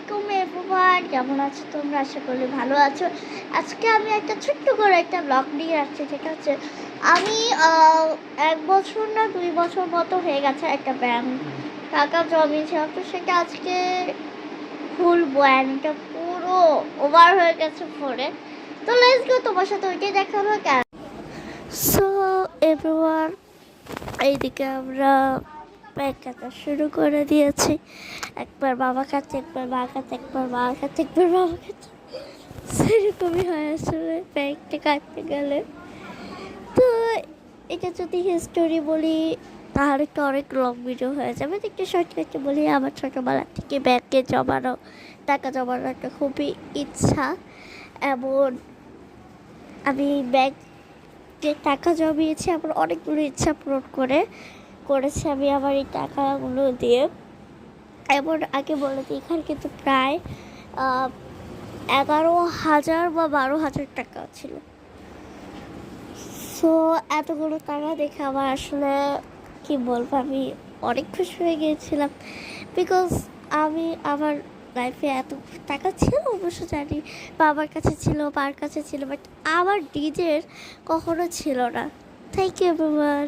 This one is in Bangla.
আলাইকুম এভরিওয়ান, কেমন আছো তোমরা? আশা করি ভালো আছো। আজকে আমি একটা ছোট্ট করে একটা ব্লগ নিয়ে আসছি। ঠিক আছে, আমি 1 বছর না 2 বছর মতো হয়ে গেছে একটা ব্যাংক টাকা জমিয়েছিলাম, তো সেটা আজকে খুলবো। এটা পুরো ওভার হয়ে গেছে ফোনে। তো লেটস গো, তোমার সাথে ওইটাই দেখাবো। কেন সো এভরিওয়ান, এইদিকে আমরা ব্যাগ কাটা শুরু করে দিয়েছি। একবার বাবা খাচ্ছে, একবার মা খাচ্ছে, একবার মা খাচ্ছে, একবার বাবা খাচ্ছে। সেরকমই হয় আসলে ব্যাগটা কাটতে গেলে। তো এটা যদি হিস্টোরি বলি তাহলে তো অনেক লং ভিডিও হয়ে যাবে। একটু শর্টকাটে বলি, আমার ছোটোবেলা থেকে ব্যাংকে জমানো টাকা জমানোর একটা খুবই ইচ্ছা। এমন আমি ব্যাংকে টাকা জমিয়েছি, আমার অনেকগুলো ইচ্ছা পূরণ করেছি আমি আমার এই টাকাগুলো দিয়ে। এমন আগে বলে দিই, এখানে কিন্তু প্রায় 11,000 বা 12,000 টাকা ছিল। সো এতগুলো টাকা দেখে আমার আসলে কি বলবো, আমি অনেক খুশি হয়ে গিয়েছিলাম। বিকজ আমি আমার লাইফে এত টাকা ছিল অবশ্য জানি, বাবার কাছে ছিল, মার কাছে ছিল, বাট আমার নিজের কখনো ছিল না। Thank you everyone.